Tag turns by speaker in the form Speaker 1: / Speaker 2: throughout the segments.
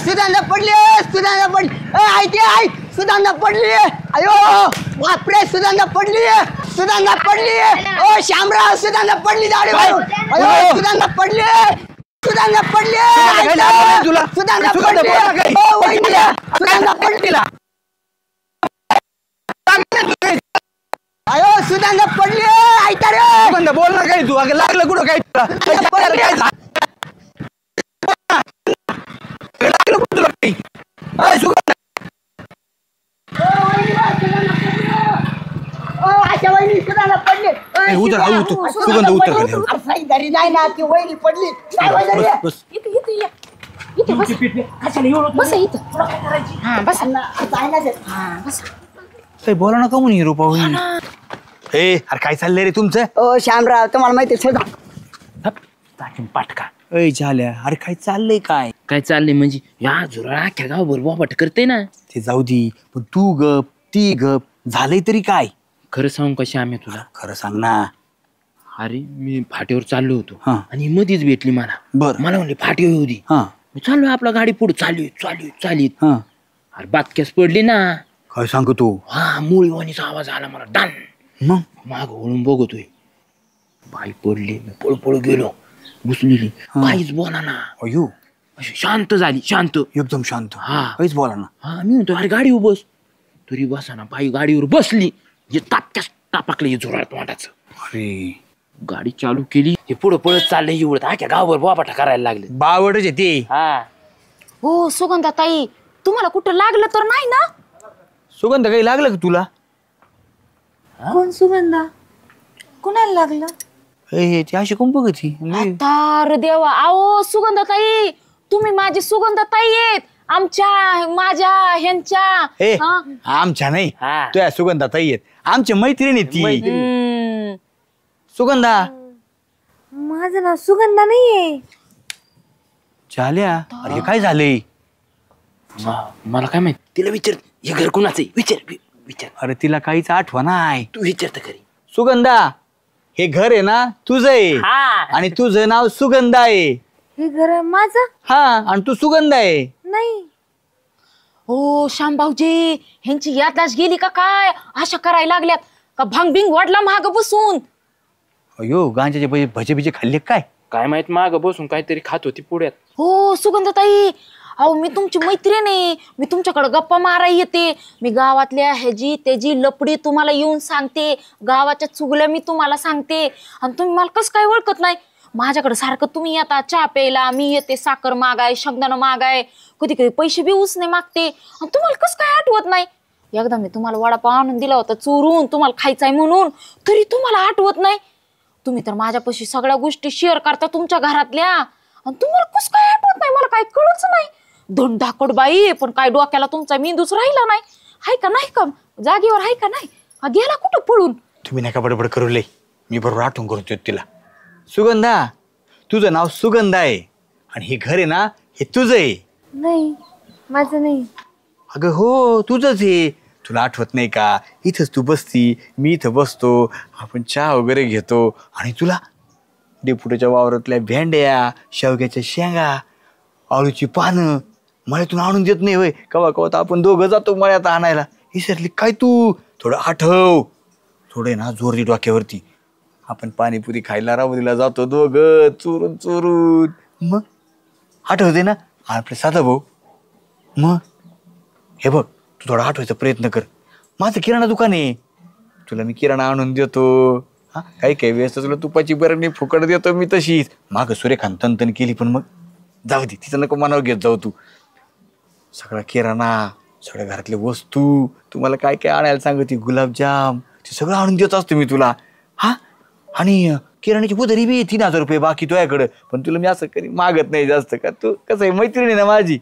Speaker 1: सुधांना पडली सुधांना पडली ऐक सुधांना पडली अयो बापरे सुधांना पडली ओ शामराव सुधांना पडली दाढी अयो सुधांना पडली सुधांना पडली सुधांना पडली ओ वहिनी सुधांना पडली अयो सुधांना पडली ऐका रे बंद बोल ना काही तू अगं लागलं कुठं काय सुगंध उतर नाही ना ती वहिनी पडली बोला ना कमून हिरो पाहू अरे काय चाललंय रे तुमचं ओ श्यामराव तुम्हाला माहिती पाटका अय झाल्या अरे काय चाललंय काय
Speaker 2: चाललंय म्हणजे या झुरळा अख्ख्या गावभर बोबाट करते ना
Speaker 1: ते जाऊ दे पण तू गप ती गप झालंय तरी काय
Speaker 2: खरं सांगू कशी आम्ही तुला
Speaker 1: खरं सांग ना
Speaker 2: अरे मी फाटीवर चाललो होतो आणि मधीच भेटली मला मला म्हणले फाटीवर येऊ दे मी चाललोय आपला गाडी पुढे चाललीत अरे बातक्यास पडली ना
Speaker 1: काय सांगतो
Speaker 2: हा मुळीवाणीचा आवाज आला मला डान
Speaker 1: मग
Speaker 2: माग वळून बघतोय बाई पडली मी पळपळ गेलो घुसलेली काहीच बोला ना
Speaker 1: अयो
Speaker 2: शांत झाली शांत
Speaker 1: एकदम शांत
Speaker 2: काहीच
Speaker 1: बोला ना
Speaker 2: मी म्हणतो अरे गाडीवर बस तरी बसा ना बाई गाडीवर बसली जे तापक्यास टापाकलं हे जोरात वाटाचं
Speaker 1: अरे
Speaker 2: गाडी चालू केली हे पुढं पळत चाललंय एवढं आख्या गावभर बोबाटा करायला लागले
Speaker 1: बावडच येते
Speaker 3: हो सुगंधाताई तुम्हाला कुठं लागलं तर नाही ना
Speaker 1: सुगंध काही लागलं का तुला
Speaker 3: कोण सुगंधा कुणाला लागलं
Speaker 1: ती अशी कोण बघत
Speaker 3: अरे देवा आओ सुगंधाताई तुम्ही माझी सुगंधाताई आहेत आमच्या माझ्या ह्यांच्या
Speaker 1: आमच्या नाही तुझ्या सुगंधाताई आहेत आमच्या मैत्रिणी ती सुगंधा
Speaker 3: माझं नाव सुगंधा नाहीये
Speaker 1: झाल्या अरे काय झालंय
Speaker 2: मला काय माहित तिला विचार हे घर कुणाचं विचार
Speaker 1: अरे तिला काहीच आठवण नाही
Speaker 2: तू विचारत खरी
Speaker 1: सुगंधा हे घर आहे ना तुझं आहे आणि तुझं नाव सुगंधा आहे
Speaker 3: हे घर माझं
Speaker 1: आणि तू सुगंधा आहे
Speaker 3: नाही हो श्यामभाऊजी ह्यांची याददाश्त गेली का काय अशा करायला लागल्यात का भांगबिंग वाढला महाग बसून
Speaker 1: अयो गांजाचे भजे बिजे खाल्ले काय
Speaker 2: माहित माग बसून काहीतरी खात होती पुढ्यात
Speaker 3: हो सुगंधाताई अहो मी तुमची मैत्रीण आहे मी तुमच्याकडे गप्पा मारायला येते मी गावातल्या ह्याची त्याची लपडी तुम्हाला येऊन सांगते गावाच्या चुगल्या मी तुम्हाला सांगते आणि तुम्ही मला कसं काय ओळखत नाही माझ्याकडे सारखं तुम्ही येता चहा प्यायला मी येते साखर मागाय शेंगदाणा मागाय कधी कधी पैसे बी उसने मागते आणि तुम्हाला कसं काय आठवत नाही एकदा मी तुम्हाला वडापाव आणून दिला होता चोरून तुम्हाला खायचाय म्हणून तरी तुम्हाला आठवत नाही तुम्ही तर माझ्यापाशी सगळ्या गोष्टी शेअर करता तुमच्या घरातल्या आणि तुम्हाला कसं काय आठवत नाही मला काय कळच नाही धनधाकड बाई पण काय डोक्याला तुमचा मेंदूच राहिला नाही हाय का नाही का जागेवर हाय का नाही हा गेला कुठं पळून
Speaker 1: तुम्ही नका बडबड करू लय मी बरोबर आठवण करतो तिला सुगंधा तुझं नाव सुगंधा आहे आणि हे घर आहे ना हे तुझं आहे
Speaker 3: नाही माझं नाही
Speaker 1: अगं हो तुझंच आहे तुला आठवत नाही का इथंच तू बसती मी इथं बसतो आपण चहा वगैरे घेतो आणि तुला डेपुटीच्या वावरातल्या भेंड्या शेवग्याच्या शेंगा आळूची पानं मळ्यातून आणून देत नाही होय कवा कवा तर आपण दोघं जातो मळ्यात आणायला विसरली काय तू थोडं आठव थोडं ना जोर दे डोक्यावरती आपण पाणीपुरी खायला रावलीला जातो दोघं चोरून चोरून मग आठवते ना आपले साधा भाऊ मग हे बघ तू थोडा आठवायचा प्रयत्न कर माझं किराणा दुकान आहे तुला मी किराणा आणून देतो काही वेळेस तुला तुपाची बरणी फुकट देतो मी तशीच मागं सुरेखान तनतन केली पण मग जाऊ दे तिचं नको मनावर घेत जाऊ तू सगळा किराणा सगळ्या घरातल्या वस्तू तुम्हाला काय काय आणायला सांगते गुलाबजाम ते सगळं आणून देत असतो मी तुला आणि किराण्याची पुतरी बी 3000 रुपये बाकी तुझ्याकडं पण तुला मी असं कधी मागत नाही जास्त का तू कसं आहे मैत्रिणी ना माझी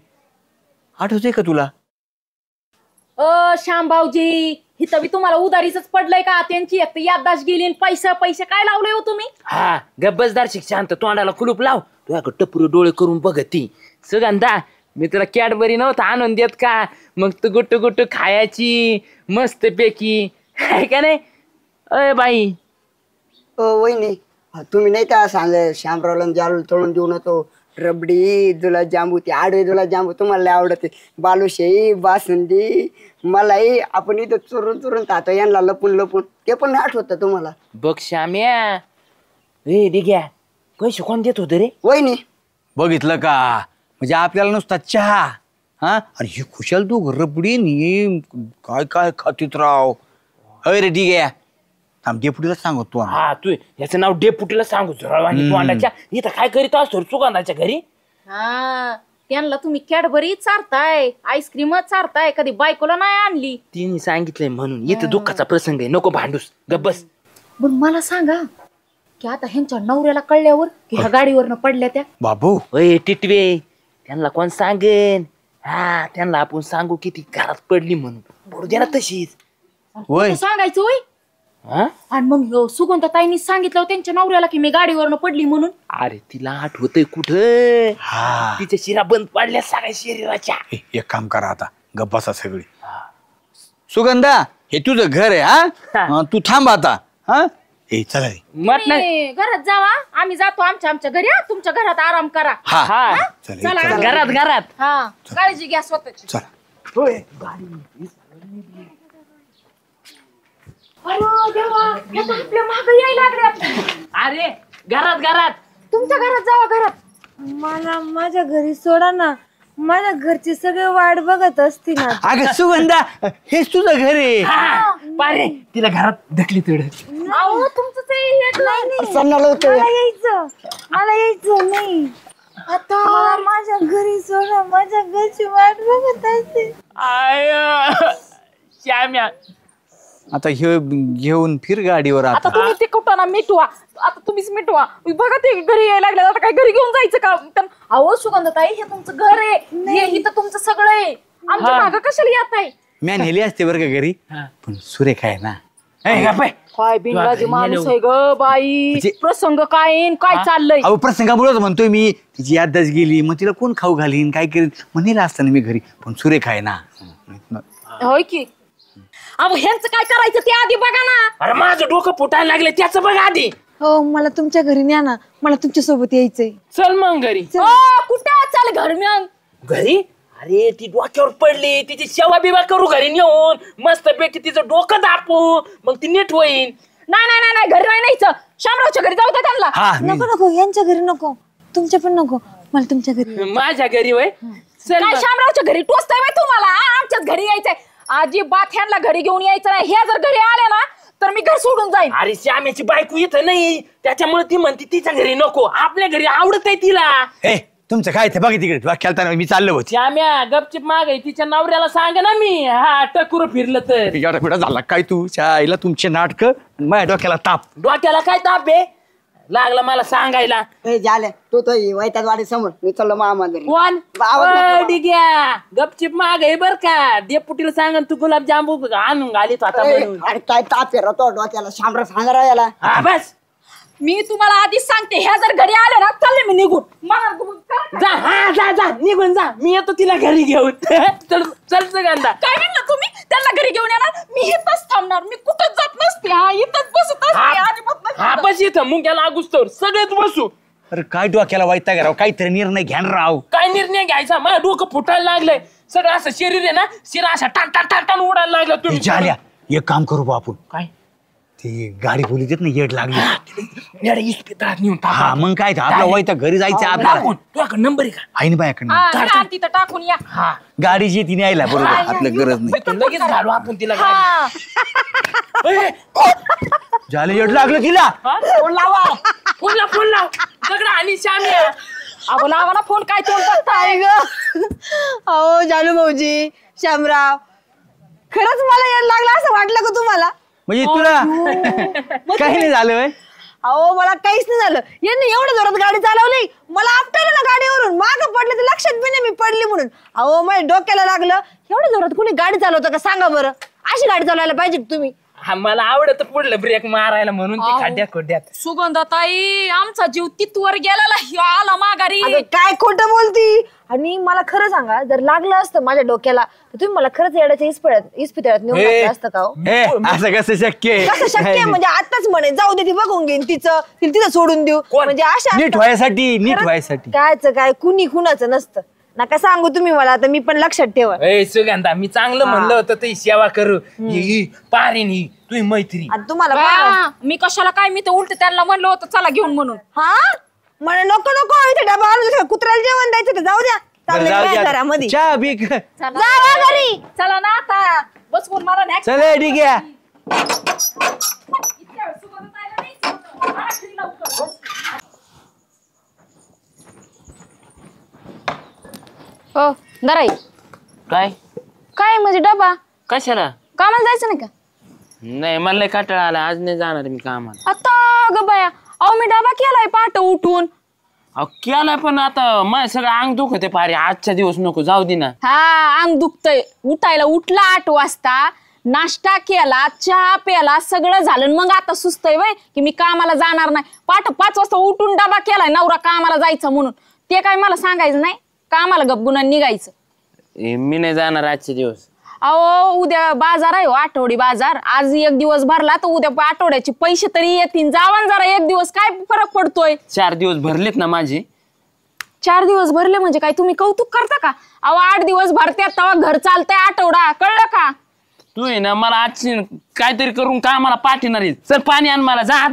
Speaker 1: आठवते का तुला
Speaker 3: श्यामभाऊजी हिथं बी तुम्हाला उधारीच पडलंय का त्यांची एक याददाश्त गेली पैसे काय लावले हो तुम्ही
Speaker 2: गब्बसदार शांत तोंडाला कुलूप लाव तुझ्याकडे टपुरे डोळे करून बघती सुगंधा मी तुला कॅडबरी नव्हतं आणून देत का मग तू गुट्टू गुट्टू खायची मस्त पैकी आहे का नाही अय बाई
Speaker 4: वहिनी तुम्ही नाही का सांगले श्यामरावला जालू तळून देऊ नको रबडी गुलाबजामू ते आडवे गुलाबजामू तुम्हाला लय आवडते बालुशाही बासुंदी मलाई आपण इथं चुरून चुरून खातो यांना लपून लपून ते पण आठवत तुम्हाला
Speaker 2: बघ श्याम्या ए डिग्या पैसे कोण देत होते रे
Speaker 4: वहिनी
Speaker 1: बघितलं का म्हणजे आपल्याला नुसता चहा हा आणि ही खुशाल तू रबडी नी काय काय खातीत राव अरे ठीक आहे थांब डेपुटीला सांगतो तू
Speaker 2: हा तू याचं नाव डेपुटीला सांगू झुरळवाणी तोंडाच्या इथं काय करीत असतो रे सुगंधाच्या घरी
Speaker 3: हा त्यांना तुम्ही कॅडबरी चारताय आईस्क्रीम चारताय कधी बायकोला नाही आणली.
Speaker 2: तिने सांगितलंय म्हणून इथं दुःखाचा प्रसंग आहे नको भांडूस गब्बस.
Speaker 3: पण मला सांगा की आता ह्यांच्या नवऱ्याला कळल्यावर की ह्या गाडीवरनं पडल्या त्या
Speaker 1: बाबू
Speaker 2: ओय टिटवे त्यांना कोण सांगेन हा त्यांना आपण सांगू किती घरात पडली म्हणून बोलू दे ना तशीच
Speaker 1: होय
Speaker 3: सांगायचं होय.
Speaker 2: हा
Speaker 3: आणि मग सुगंधताईंनी सांगितलं त्यांच्या नवऱ्याला की मी गाडीवरनं पडली म्हणून.
Speaker 2: अरे तिला आठवतय कुठं
Speaker 1: हा
Speaker 2: तिच्या शिरा बंद पडल्या सगळ्या शरीराच्या.
Speaker 1: एक काम करा आता गप्पासा सगळी सुगंधा हे तुझं घर आहे हा तू थांब आता हा ए चला रे.
Speaker 2: मत नाही
Speaker 3: तुम्ही घरात जावा आम्ही जातो आमच्या घरी हा. तुमच्या घरात आराम करा.
Speaker 1: हा
Speaker 2: हा
Speaker 1: चला
Speaker 3: चला.
Speaker 1: चला.
Speaker 2: घरात घरात
Speaker 3: हा काळजी घ्या स्वतःची.
Speaker 1: चला
Speaker 2: होय
Speaker 3: अरे देवा हे तर आपल्या मागं यायला लागले.
Speaker 2: अरे घरात घरात
Speaker 3: तुमच्या घरात जावा घरात.
Speaker 5: मला माझ्या घरी सोडा ना माझ्या घरचे सगळे वाट बघत असतील ना.
Speaker 1: अगं सुगंधा हेच तुझं घर आहे.
Speaker 2: पारे तिला घरात ढकली तेवढं.
Speaker 3: अहो तुमचं ते हे
Speaker 5: नाही
Speaker 4: सणाला होतं
Speaker 5: मला यायचं नाही
Speaker 3: आता
Speaker 5: मला माझ्या घरी सोडा माझ्या घरची वाट बघत असतील.
Speaker 2: आय श्याम्या
Speaker 1: आता हे घेऊन फिर गाडीवर
Speaker 3: आता
Speaker 1: आता
Speaker 3: तुम्ही ते कुठं ना मिटवा. आता तुम्हीच मिटवा. बघा ते घरी यायला लागले आता काय घरी घेऊन जायचं का. अहो सुगंधताई हे तुमचं घर आहे हे इथं तुमचं सगळं आहे आमच्या मागं कशाला येत आहे.
Speaker 1: मी नेली असते बरं का घरी पण सुरेख आहे ना.
Speaker 3: काय बिनलाजी माणूस आहे ग बाई.
Speaker 1: म्हणजे-
Speaker 3: प्रसंग काय आहे, काय चाललंय.
Speaker 1: अहो प्रसंगामुळेच म्हणतोय मी तिची याददाच गेली मग तिला कोण खाऊ घालीन काय करीन मग नेलं असतं ना मी घरी पण सुरेख आहे ना.
Speaker 3: होय की. अहो ह्यांचं काय करायचं ते आधी बघा ना.
Speaker 2: अरे माझं डोकं फुटायला लागले त्याचं बघ आधी.
Speaker 5: हो मला तुमच्या घरी न्या ना मला तुमच्या सोबत यायचंय.
Speaker 2: चल मग घरी.
Speaker 3: कुठं चाल घर मग
Speaker 2: घरी अरे ती डोक्यावर पडली तिची सेवा बिवा करू घरी नेऊन मस्त पैकी तिचं डोकं दापू मग ती नीट होईन.
Speaker 3: नाही नाही नाही घरी नाही न्यायचं. शामरावच्या घरी जाऊ द्या त्यांना.
Speaker 1: हा
Speaker 5: नको नको यांच्या घरी नको तुमच्या पण नको मला तुमच्या घरी.
Speaker 2: माझ्या घरी वय चल
Speaker 3: काय
Speaker 2: मग.
Speaker 3: शामरावच्या घरी टोचताय बाई तुम्हाला. आमच्याच घरी यायचंय. अजिबात ह्यांना घरी घेऊन यायचं नाही. हे जर घरी आले ना तर मी घर सोडून जाईन.
Speaker 2: अरे श्याम्याची बायको इथं नाही त्याच्यामुळे ती म्हणते तिच्या घरी नको आपल्या घरी आवडत आहे तिला.
Speaker 1: ए तुमचं काय ते बघा तिकडे खेळताना मी चाललो होते
Speaker 2: श्याम्या गपचिप माग आहे तिच्या नवऱ्याला सांग ना मी हा टकुर फिरलं तर.
Speaker 1: एवढा कुठं झाला काय तू आईला तुमचे नाटक माझ्या डोक्याला ताप.
Speaker 2: डोक्याला काय ताप आहे लागला मला सांगायला.
Speaker 4: झालं तो तो वैताग वाडी समोर मी चाललो मामा घरी
Speaker 2: कोण
Speaker 4: आवाज नको.
Speaker 2: डिग्या गपचिप माग आहे बर का डेपुटीला सांग तू गुलाबजामू आणून घालीत होता म्हणून.
Speaker 4: अरे काय ताप आहे तो डोक्याला शामरा सांगा याला.
Speaker 2: हा बस
Speaker 3: मी तुम्हाला आधीच सांगते ह्या जर घरी आले ना चालले मी निघून. मला
Speaker 2: जा हा जा जा निघून जा मी येतो तिला घरी घेऊन. चल चल सगळ्यांदा.
Speaker 3: काय म्हणलं तुम्ही त्यांना घरी घेऊन येणार. मी इथंच थांबणार. मी कुठंच जात नसते. हा इथंच बसत असते. अजिबात नसते.
Speaker 2: हा बस इथं मुंग्याला आगुस्तोर सगळेच बसू.
Speaker 1: अरे काय डोक्याला वैताग राव काहीतरी निर्णय घ्या ना राव.
Speaker 2: काय निर्णय घ्यायचा माझं डोकं फुटायला लागलंय सगळं असं शरीर आहे ना शिरा अशा टाण टाण टाण टाण उडायला लागला तुम्ही.
Speaker 1: झाल्या एक काम करू बा आपण
Speaker 2: काय
Speaker 1: ते गाडी बोली देत ना येड लागली
Speaker 2: येडा इस्पितळात नेऊन टाका.
Speaker 1: हा मग काय ते आपला वैताग घरी जायचं आपल्याला
Speaker 2: टाकून तुझ्याकडे नंबर आहे का
Speaker 1: आहे ना बायाकडनं
Speaker 3: हा, घ्या तिथं टाकून या.
Speaker 2: हा
Speaker 1: गाडीची तिने यायला बरोबर आपलं गरज नाही.
Speaker 2: इथून लगेच घालू आपण तिला गाडी.
Speaker 3: हा
Speaker 2: ए,
Speaker 1: झालं येड लागलं तिला.
Speaker 2: हा? फोन लावा फोन लाव दगड आणि श्याम्या.
Speaker 3: अहो लावा ना फोन. काय तोंड बघताय ग.
Speaker 5: अहो जालू भाऊजी शामराव खरंच मला यायला लागलं असं वाटलं का तुम्हाला.
Speaker 1: म्हणजे तुला काही नाही झालं व्हय?
Speaker 5: अहो मला काहीच नाही झालं. यांनी एवढं जोरात गाडी चालवली मला आपटायला ना गाडीवरून मागं पडलं तर लक्षात बी नाही मी पडली म्हणून. अहो माझ्या डोक्याला लागलं एवढं जोरात कुणी गाडी चालवतं का सांगा बरं. अशी गाडी चालवायला पाहिजे का तुम्ही.
Speaker 2: मला आवडत पुढलं ब्रेक मारायला म्हणून ती खड्ड्यात खोड्यात.
Speaker 3: सुगंधाताई आमचा जीव तिथवर गेलेला ह्यो आला माघारी.
Speaker 5: अगं काय खोटं बोलती. आणि मला खरं सांगा, जर लागलं असतं माझ्या डोक्याला तर तुम्ही मला खरंच येड्याच्या इस्पितळ्यात नेऊन टाकलं असतं का हो?
Speaker 1: असं कसं शक्य आहे?
Speaker 5: कसं शक्य आहे? म्हणजे आताच म्हणे जाऊ दे, ती बघून घेईन तिचं, तिला तिथं सोडून देऊ. म्हणजे अशा
Speaker 1: नीट व्हायसाठी
Speaker 5: कायच काय कुणी कुणाचं नसतं. नका सांगू तुम्ही मला, आता मी पण लक्षात ठेवा.
Speaker 2: सुगंधा मी चांगलं म्हणलं होतं तुझी सेवा करू. पारीन ही तुझी मैत्री.
Speaker 5: आणि तुम्हाला
Speaker 3: बा, मी कशाला काय, मी तर उलट त्यांना म्हणलं होतं चला घेऊन म्हणून.
Speaker 5: हा म्हणे नको नको इथे डबा आणून कुत्र्याला जेवण द्यायचं तर जाऊ द्या. चाललंय घरामध्ये
Speaker 1: चहा बी
Speaker 5: जावा घरी.
Speaker 3: चला ना आता बसवून मला next
Speaker 1: चल ठीक आहे.
Speaker 3: इतक्या वेळ सुगंधाताईला नाही सोडलं. मला घरी लवकर.
Speaker 6: हो दराई
Speaker 2: काय
Speaker 6: काय म्हणजे डबा
Speaker 2: कशाला?
Speaker 6: कामाला जायचं नाही का?
Speaker 2: नाही मला लय कंटाळा आला, आज नाही जाणार मी कामाला.
Speaker 6: आता ग बाया, अहो मी डबा केलाय पहाटे उठून.
Speaker 2: अहो केलाय पण आता माझं सगळं अंग दुखते पारे. आजचा दिवस नको, जाऊ दे ना.
Speaker 6: हा अंग दुखतय. उठायला उठला 8 वाजता, नाश्ता केला, चहा प्याला, सगळं झालं. मग आता सुस्तय वय की मी कामाला जाणार नाही. पहाटे 5 वाजता उठून डबा केलाय नवरा कामाला जायचं म्हणून. ते काय मला सांगायचं नाही, कामाला गपगुणान निघायचं.
Speaker 2: मी नाही जाणार आजचे दिवस.
Speaker 6: अहो उद्या बाजार आहे हो, आठवडी बाजार. आज एक दिवस भरला तर उद्या आठवड्याचे पैसे तरी येतील. जावान जरा एक दिवस, काय फरक पडतोय?
Speaker 2: 4 दिवस भरलेत ना माझे.
Speaker 6: 4 दिवस भरले म्हणजे काय तुम्ही कौतुक करता का? अहो 8 दिवस भरत्यात तेव्हा घर चालतंय आठवडा, कळलं का?
Speaker 2: तू आहे ना मला आज काहीतरी करून कामाला पाठवणार आहे. चल पाणी आण मला, जा.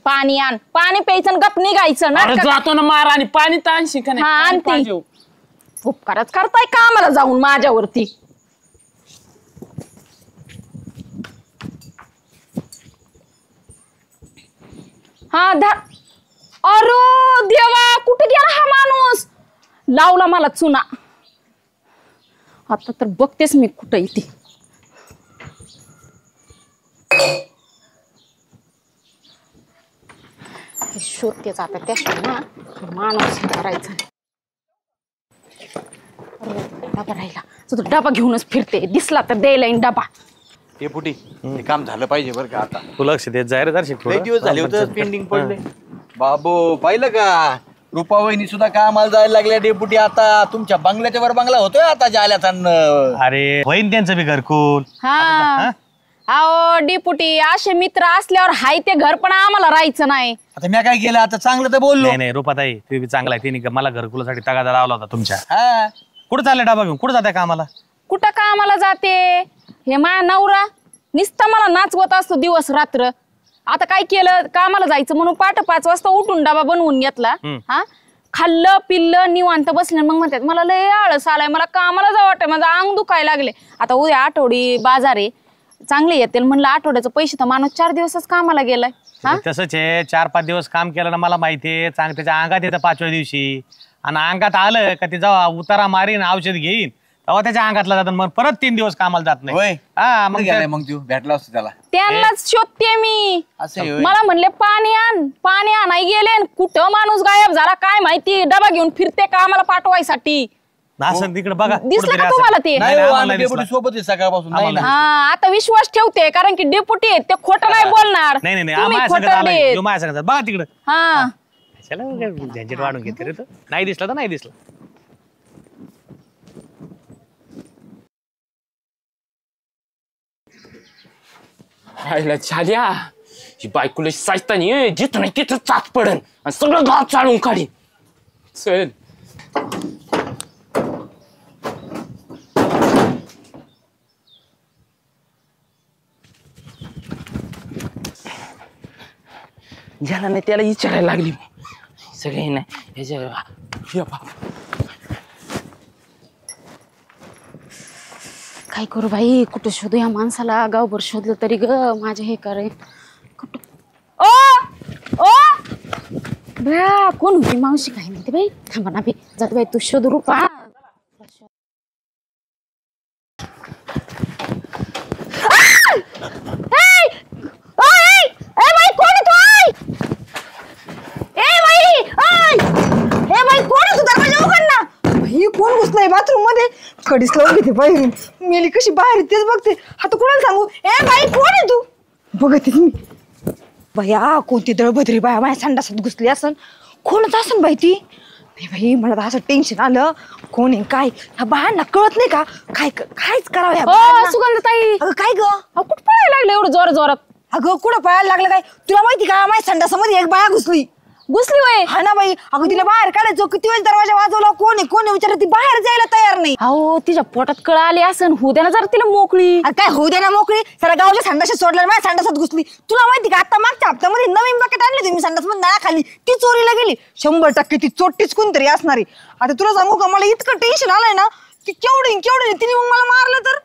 Speaker 6: पाणी आण. पाणी प्यायचं आणि गप निघायचं ना.
Speaker 2: अरे जातो ना मार, आणि पाणी तर आणशी का
Speaker 6: हा,
Speaker 2: नाही?
Speaker 6: आणते.
Speaker 2: पाहिजे.
Speaker 6: उपकारच करताय कामाला जाऊन माझ्यावरती. हा अरे देवा, कुठे गेला हा माणूस? लावला मला चुना. आता तर बघतेस मी कुठं इथे. शोधतेच आता त्याशिवाय ना माणूस करायचा. डबा राहिला, तो डबा घेऊनच फिरते. दिसला तर द्यायला येईन डबा.
Speaker 1: ते पुटी हे काम झालं पाहिजे बरं का. आता
Speaker 7: तू लक्ष देत जाय रे दर्शक.
Speaker 1: लई दिवस झाले होते पेंडिंग पडले. बाबू पाहिलं का, रुपा वहिनी सुद्धा कामाला जायला लागल्या डेपुटी. आता तुमच्या बंगल्याच्या वर बंगला होतोय आता जाल्याचा.
Speaker 7: अरे होईन त्यांचं बी घरकुल.
Speaker 6: हा अहो डिपुटी, असे मित्र असल्यावर हाय ते घर पण आम्हाला राहायचं नाही.
Speaker 1: आता मी काय केलं, आता चांगलं तर बोललो.
Speaker 7: नाही नाही रुपाताई, तुम्ही बी चांगला आहे. तिने मला घरकुलासाठी तगादा लावला होता तुमच्या.
Speaker 1: हा
Speaker 7: कुठं चालले डबा घेऊन? कुठं जाताय कामाला?
Speaker 6: कुठं कामाला जाते? हे माझा नवरा नुसता मला नाचवत असतो दिवस रात्र. आता काय केलं, कामाला जायचं म्हणून 5 वाजता उठून डबा बनवून घेतला. हा खाल्लं पिल्लं निवांत बसले. मग म्हणतात मला लय आळस आलाय, मला कामाला जावं वाटतं, माझं अंग दुखायला लागले. आता उद्या आठवडी बाजार आहे, चांगले येतील म्हणलं. आठवड्याचं पैसे तर माणूस 4 दिवसच कामाला गेलाय.
Speaker 7: तसंच आहे, 4-5 दिवस काम केलं ना, मला माहितीये. त्याच्या अंगात येतं 5व्या दिवशी. आणि अंगात आलं का ते जेव्हा उतारा मारीन औषध घेईन तेव्हा त्याच्या अंगातला जातं. मग परत 3 दिवस कामाला जात नाही. हा मग
Speaker 1: तू भेटला असतो त्याला.
Speaker 6: त्यांनाच शोधते मी.
Speaker 1: असं
Speaker 6: मला म्हणले पाणी आण, पाणी आणाय गेले. कुठं माणूस गायब झाला काय माहिती. डबा घेऊन फिरते कामाला पाठवायसाठी.
Speaker 7: असं तिकडे बघा.
Speaker 6: दिसलं का तुम्हाला ते?
Speaker 1: सोबत सकाळपासून.
Speaker 6: हा आता विश्वास ठेवते, कारण की डेपुटी आहेत ते खोटं नाही बोलणार.
Speaker 7: नाही नाही
Speaker 6: तुम्ही
Speaker 7: माझ्या
Speaker 6: खोटं
Speaker 7: सांगत
Speaker 6: देत.
Speaker 7: माझ्या सांगत बघा तिकडं.
Speaker 6: हा
Speaker 7: झंझट वाढून घेते रे तो. नाही दिसला तर नाही दिसला.
Speaker 2: राहिला झाल्या ही बायकोला साजतानी जिथं नाही तिथं चाच पडन आणि सगळं गाव चालून काढी. चल ज्याला नाही त्याला विचारायला लागली. सगळे नाही
Speaker 6: काय करू बाई, कुठं शोधू या माणसाला? गावभर शोधलं तरी ग माझे हे करे. कुठं ओ बया, कोण होती मावशी? काय म्हणते बाई? थांबा ना बी, जात बाई तू शोध रूपा.
Speaker 5: कोण घुसलंय बाथरूम मध्ये? कडीच लावून घेते बाहेरून. मेली कशी बाहेर तेच बघते. आता कोणाला सांगू? ए बाई कोण आहे तू? बघतेच मी. बया कोणती दळभद्री बाया माझ्या संडासात घुसली असन. कोणच असन बाई ती? नाही बाई मला तर असं टेन्शन आलं. कोण आहे काय? ह्या बायांना कळत नाही का कायच करावं ह्या बायांना?
Speaker 6: सुगंधताई
Speaker 5: अगं काय ग?
Speaker 6: कुठं पळायला लागले एवढं जोरात जोरात?
Speaker 5: अगं कुठं पळायला लागलं काय? तुला माहिती का माझ्या संडासामध्ये एक बाया घुसली
Speaker 6: वय
Speaker 5: हा ना बाई. अगं तिला बाहेर काढायचो किती वेळ दरवाजा वाजवला कोण आहे विचारत ती बाहेर जायला तयार नाही.
Speaker 6: अहो तिच्या पोटात कळ आली असन होऊ द्या ना जरा तिला मोकळी.
Speaker 5: काय होऊ दे ना मोकळी. सारा गावच्या संडासात सोडलं माझ्या संडासात घुसली. तुला माहिती का आता मागच्या हप्त्यामध्ये नवीन बकेट आणली तुम्ही संडास मध्ये नळाखाली ती चोरीला गेली. 100% ती चोट्टीच कोणतरी असणारी. आता तुला सांगू का मला इतकं टेन्शन आलंय ना की केवढी तिने मग मला मारलं तर.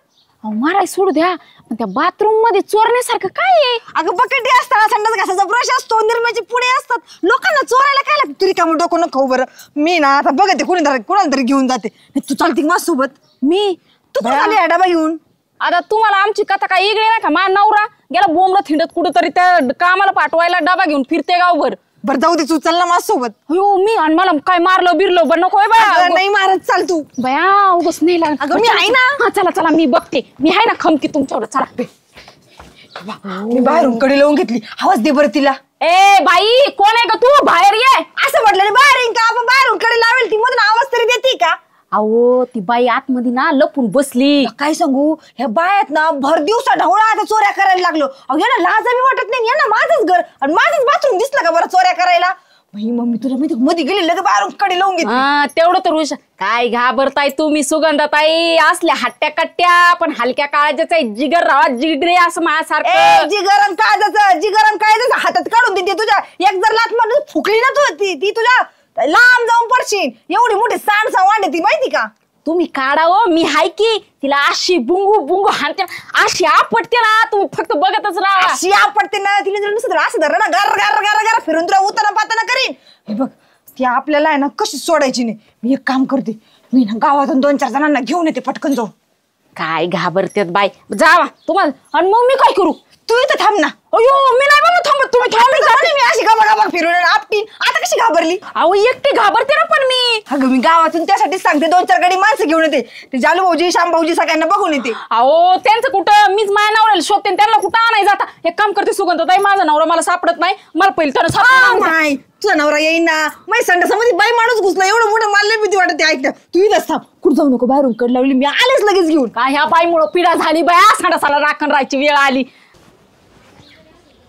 Speaker 6: अहो माराय सोडू द्या पण त्या बाथरूम मध्ये चोरण्यासारखं काय आहे?
Speaker 5: अगं बकेटी असतात संडास घासाचा ब्रश असतो निर्म्याची पुढे असतात. लोकांना चोरायला काय लागतं? तुरी का डोकं नको बरं. मी ना आता बघते कोणाला तरी घेऊन जाते. तू चालती माझ्यासोबत?
Speaker 6: मी
Speaker 5: तू पण आली डबा घेऊन.
Speaker 6: आता तुम्हाला आमची कथा काय वेगळी नाही का? मा नवरा गेला बोंबला थिंडत कुठं तरी त्या कामाला पाठवायला डबा घेऊन फिरते गावभर.
Speaker 5: बरं जाऊ दे तू चल ना माझ्यासोबत.
Speaker 6: हो मी आणि मला काय मारलं बिरलं बरं नको बाया.
Speaker 5: नाही मारत चाल तू.
Speaker 6: बया उगच नाही लागत.
Speaker 5: अगं मी आहे ना.
Speaker 6: हा चला चला मी बघते. मी आहे ना खमकी तुमच्यावर. चला
Speaker 5: मी बाहेरून कडी लावून घेतली. आवाज दे बरं तिला.
Speaker 6: ए बाई कोण आहे का तू? बाहेर ये.
Speaker 5: असं म्हटलं ना बाहेर येईन का? आपण बाहेरून कडे लावेल ती मधून आवाज तरी देते का?
Speaker 6: अहो ती बाई आतमध्ये ना लपून बसली.
Speaker 5: काय सांगू ह्या बायात ना भर दिवसा ढवळा आता चोऱ्या करायला लागलो. अहो यांना लाजावी वाटत नाही. यांना माझंच घर आणि माझंच बाथरूम दिसलं का बरं चोऱ्या करायला? बाई मम्मी तुला माहिती मध्ये गेली लगे बाहेरून कडे लावून घेतली.
Speaker 6: तेवढं तर हुशार. काय घाबरताय तुम्ही सुगंधाताई? असल्या हट्ट्या कट्ट्या पण हलक्या काळजाचा जिगर राहा जिगरे असं माझ्यासारखं.
Speaker 5: जिगरम कायद्याचं हातात काढून देते तुझ्या. एक जर लात मारून फुकली ना तू ती तुझ्या लांब जाऊन पडशील. एवढी मोठी सांडसा वांडे ती माहिती का?
Speaker 6: तुम्ही काढा हो मी हाय की. तिला अशी बुंगू बुंगू हाणते अशी आपटते ना तुम्ही फक्त बघतच राहा.
Speaker 5: अशी आपटते ना तिला जर नुसतं असं धर ना गर गर गर गर फिरून तुला उताना पाताना करीन. हे बघ ती आपल्याला आहे ना कशी सोडायची नाही. मी एक काम करते मी ना गावातून 2-4 जणांना घेऊन येते पटकन जाऊ.
Speaker 6: काय घाबरतेत बाई जावा तुम्हाला. आणि मग मी काय करू?
Speaker 5: तू इथं थांब ना.
Speaker 6: अयो मी नाही बाबा थांबत. तुम्ही थांबले
Speaker 5: मी अशी गाबा फिरून आपटीन. आता कशी घाबरली?
Speaker 6: अहो एकटी घाबरते ना पण मी.
Speaker 5: अगं मी गावातून त्यासाठीच सांगते 2-4 गाडी माणसं घेऊन येते. ते जालू भाऊजी श्याम भाऊजी सगळ्यांना बघून येते.
Speaker 6: अहो त्यांचं कुठं मीच माझ्या नवऱ्याला शोधते त्यांना कुठं आणाय जाता. एक काम करते सुगंधताई माझा नवरा मला सापडत नाही. मला पहिले तर
Speaker 5: नाही तुझा नवरा येईन ना. माझ्या संडासामध्ये बाई माणूस घुसला एवढं मोठं मला भीती वाटते. ऐकतं तू इथंच थांब. कुठं जाऊ नको बाहेरून कड लावली मी आलेच लगेच घेऊन.
Speaker 6: काय ह्या बाईमुळं पिढा झाली बाया. संडासाला राखण राहायची वेळ आली.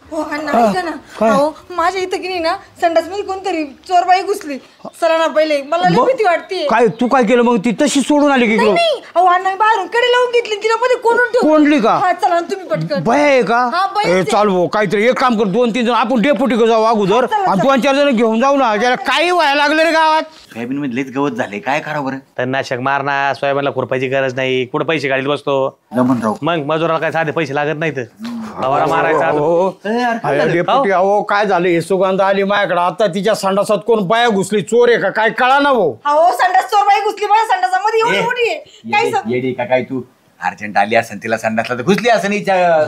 Speaker 5: हो अण्णा ऐका ना. हो माझ्या इथं की नाही ना संडास मध्ये कोणतरी चोरबाई घुसली. चला ना पहिले मला लई भीती वाटते.
Speaker 1: काय तू काय केलं मग? ती तशी सोडून आली की
Speaker 5: नाही अहो अण्णा मी बाहेरून कडे लावून घेतली तिला मध्ये
Speaker 1: कोंडली का?
Speaker 5: हा चला तुम्ही पटकन.
Speaker 1: बाय आहे का?
Speaker 5: हा, बाई आहे.
Speaker 1: चाल भाऊ काहीतरी एक काम कर 2-3 जण आपण डेपुटी जाऊ अगोदर आणि 2-4 जण घेऊन जाऊ ना. त्याला काही व्हायला लागलं रे गावात.
Speaker 8: सोयाबीन मध्ये लईच गवत झाले काय करा बरं?
Speaker 7: तणनाशक मारणार सोयाबीनला खुरपायची गरज नाही. कुठं पैसे गाडीत बसतो
Speaker 8: जमून राहू.
Speaker 7: मग मजुराला काय साधे पैसे लागत नाहीत. फवारा मारायचा.
Speaker 1: डेपुटी अहो काय झालं? हे सुगंध आली माझ्याकडे आता तिच्या संडासात कोण बाया घुसली चोर आहे का काय कळा ना भाऊ.
Speaker 5: अहो संडास चोरबाई घुसली माझ्या संडासामध्ये एवढी मोठी आहे. काय सांग
Speaker 8: येडी का काय तू? अर्जंट आली असेल तिला संडासला तर घुसली असं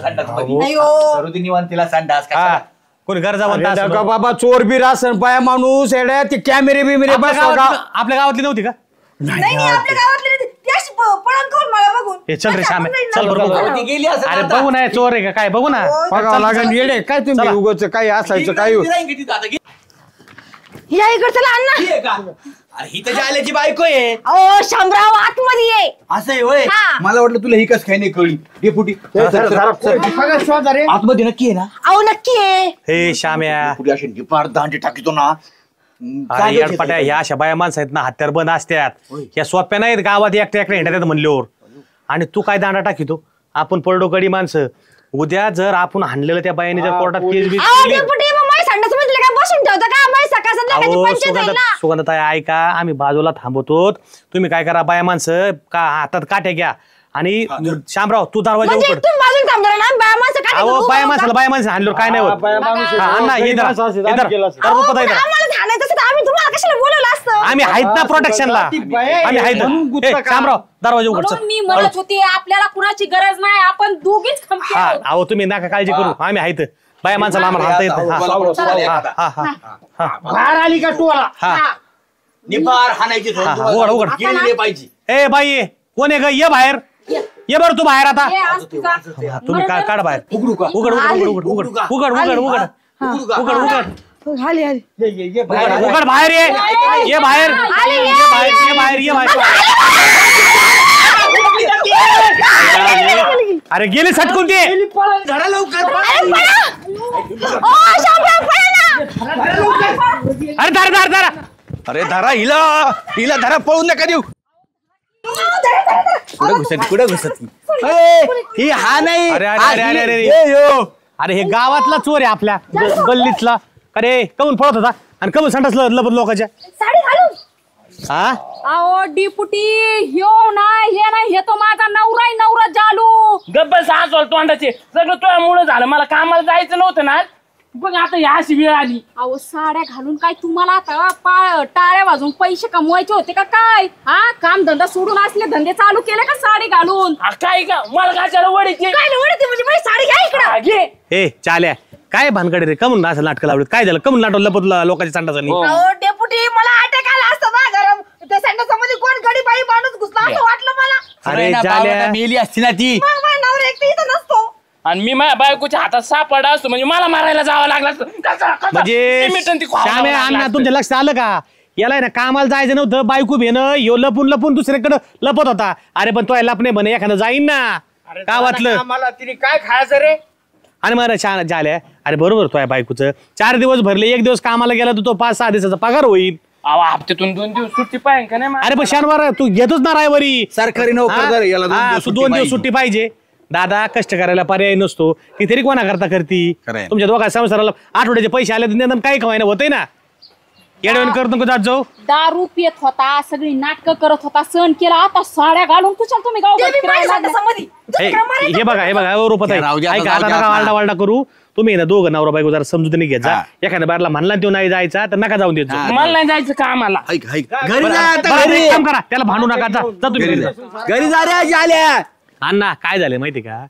Speaker 8: संडास
Speaker 5: नाही हो.
Speaker 8: करू दे निवांत तिला संडास
Speaker 7: हा
Speaker 8: काय
Speaker 7: कोणी गरजा
Speaker 1: का बाबा चोर बी रासन बाया माणूस येड्या ते कॅमेरे बिमेरे
Speaker 7: आपल्या गावातली नव्हती का?
Speaker 5: नाही आपल्या गावातले नाही. ती अशी पळून करून मला बघून.
Speaker 7: हे चल रे श्याम चल
Speaker 8: ती
Speaker 7: बरोबर.
Speaker 8: गेली असं
Speaker 7: अरे बघू ना चोर आहे का काय बघू ना.
Speaker 1: बघावं लागेल. येडे काय तुम्ही उगाच काही असायचं काय
Speaker 5: या इकडे चला अण्णा.
Speaker 8: अरे ही त्याच्या आल्याची बायको आहे.
Speaker 5: अहो शामराव आतमध्ये ये.
Speaker 8: असं आहे होय.
Speaker 5: हा.
Speaker 8: मला वाटलं तुला ही कस काय नाही कळली. डेपुटी आतमध्ये नक्की आहे ना?
Speaker 5: अहो नक्की आहे.
Speaker 7: हे श्याम्या
Speaker 8: डेपुटी अशी निपार दांडी टाकीतो ना.
Speaker 7: अरे याडपाट्या ह्या अशा बाया माणसं आहेत ना हत्यार बंद असतात. या सोप्या नाहीत गावात एकट्या हिंडतात म्हणल्यावर. आणि तू काय दांडा टाकीतो? आपण पडडोकडी माणसं. उद्या जर आपण हाणलेलं त्या बायाने जर कोर्टात केस बीस
Speaker 5: अहो
Speaker 7: केली.
Speaker 5: डेपुटी मग माझ्या संडासमध्ये काय बसून ठेवता का? माझ्या सकाळचं पंचायत आहे ना.
Speaker 7: सुगंधताई ऐका आम्ही बाजूला थांबवतो. तुम्ही काय करा बाया माणसं का हातात काट्या घ्या आणि शामराव तू दरवाजा
Speaker 5: म्हणजे
Speaker 7: उघड.
Speaker 5: तुम्ही बाजून थांबणार ना बाया माणसं काय
Speaker 7: अहो
Speaker 5: करू?
Speaker 7: बाया माणसाला हाणल्यावर काय नाही होत. अण्णा इधर
Speaker 5: अहो, पण आम्हाला ठाण्याचं असतं तर आम्ही तुम्हाला कशाला बोलवलं असतं?
Speaker 7: आम्ही आहेत ना प्रोटेक्शनला. आम्ही आहेत. शामराव दरवाजा उघड चल.
Speaker 6: मी म्हणत होते आपल्याला कुणाची गरज नाही. आपण दोघीच खमकी
Speaker 7: हा
Speaker 6: आहोत.
Speaker 7: अहो तुम्ही नका काळजी करू. आम्ही आहेत. बाया माणसाला आम्हाला हाणता येत
Speaker 8: बाहेर आली का तू?
Speaker 7: हा
Speaker 1: निबार हाणायची
Speaker 7: उघड उघड
Speaker 1: केलेली पाहिजे.
Speaker 7: ए बाई कोण आहे ग ये बाहेर ये बरं तू बाहेर आता तुम्ही काढ बाहेर
Speaker 1: उघडू का?
Speaker 7: उघड उघड उघड उघड उघड उघड उघड उघड उघड
Speaker 5: आली आली
Speaker 7: उघड बाहेर ये बाहेर ये बाहेर ये बाहेर अरे गेली सटकून ते
Speaker 1: धरा लवकर.
Speaker 7: अरे धर धर धर
Speaker 1: अरे धरा हिला धरा, पळून नका देऊ. कुठं घुसत ही हा नाही.
Speaker 7: अरे अरे अरे अरे अरे अरे हे गावातला चोर आहे आपल्या गल्लीतला. अरे कमून पळत होता आणि कमून संडासला लपत लोकांच्या
Speaker 6: साडी घालून
Speaker 7: हा
Speaker 6: अहो डिपुटी ह्यो नाही हे नाही हे तो माझा नवरा आहे, नवरा जालू.
Speaker 2: गब्बल सासवल तोंडाचे सगळं तुझ्यामुळे झालं. मला कामाला जायचं नव्हतं ना. बघ आता ही अशी वेळ आली.
Speaker 6: अहो साड्या घालून काय तुम्हाला आता टाळ्या वाजून पैसे कमवायचे होते का काय? हा काम धंदा सोडून असले धंदे चालू केले का साडी घालून?
Speaker 2: काय का मला काच्याला वडीचे
Speaker 6: काय वडते म्हणजे माझी साडी घ्या इकडं.
Speaker 2: घे
Speaker 7: ए चाल्या काय भानगड रे कमून असं नाटकं लावलं काय झालं कमून नाटक लपत लोकांच्या संडासानी
Speaker 5: डेपुटी मला अटॅक आला असता ना गरम त्या संडासामध्ये कोण गडी बाई माणूस घुसला असं वाटलं मला.
Speaker 7: अरे चाल्या
Speaker 1: मेली असती ना ती.
Speaker 5: मग माझा नवरा एकटा इथं नसतो.
Speaker 2: आणि मी माझ्या बायकोच्या हातात सापडा असतो म्हणजे मला मारायला जावं लागलं असतं.
Speaker 7: म्हणजे श्याम्या अण्णा तुमच्या लक्षात आलं का याला ना कामाला जायचं नव्हतं बायको भेनं ह्यो लपून लपून दुसऱ्याकडे लपत होता. अरे पण तो लपणे म्हणे एखादं जाईन ना गावातलं.
Speaker 2: मला तिने काय खायचं रे.
Speaker 7: आणि मला छान झाल्या अरे बरोबर तो बायकोचं 4 दिवस भरले 1 दिवस कामाला गेला तर तो 5-6 दिवसाचा पगार होईल.
Speaker 2: हप्त्यातून 2 दिवस सुट्टी पाहिजे का नाही.
Speaker 7: अरे पण शनिवार तू घेतोच ना रायवरी
Speaker 1: सरकारी नोकर याला
Speaker 7: 2 दिवस सुट्टी पाहिजे. दादा कष्ट करायला पर्याय नसतो ती तरी कोणा करता करती.
Speaker 1: खरंय.
Speaker 7: तुमच्या दोघा संसाराला आठवड्याचे पैसे आले तर काही कमायना होतंय ना. येडवण करतो का जात जाऊ.
Speaker 6: दारू पियत होता सगळी नाटकं करत होता सण केला आता साड्या घालून कुशाल तुम्ही
Speaker 7: हे बघा रुपत
Speaker 1: राहू द्या,
Speaker 7: ऐका
Speaker 1: जाऊ
Speaker 7: आता
Speaker 1: द्या
Speaker 7: नका
Speaker 1: आता.
Speaker 7: वालडा वालडा करू. तुम्ही ना दोघं नवरा बायको जरा समजून घेत जा. एखाद्या बारला म्हणला तो नाही जायचा तर नका जाऊन देत जाऊ.
Speaker 2: मला नाही जायचं कामाला.
Speaker 1: घरी जा आता,
Speaker 7: बरं,
Speaker 1: घरी.
Speaker 7: एक काम करा त्याला भांडू नका जा तुम्ही घरी जा.
Speaker 1: घरी जा रे जाल्या.
Speaker 7: अण्णा काय झालं माहिती का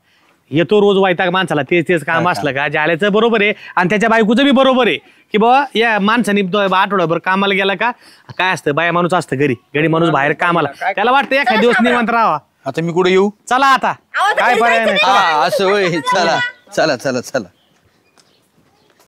Speaker 7: येतो रोज वायता माणसाला तेच काम असलं का जाल्याचं बरोबर आहे आणि त्याच्या बायकोचं बी बरोबर आहे की बाबा या माणसाने आठवड्याभर कामाला गेला का काय असतं बाया माणूस असतं घरी माणूस बाहेर कामाला त्याला वाटतं एखाद दिवस निवांत राहावा.
Speaker 1: आता मी कुठे येऊ?
Speaker 7: चला आता काय पर्याय नाही.
Speaker 1: असं होय. चला चला चला चला.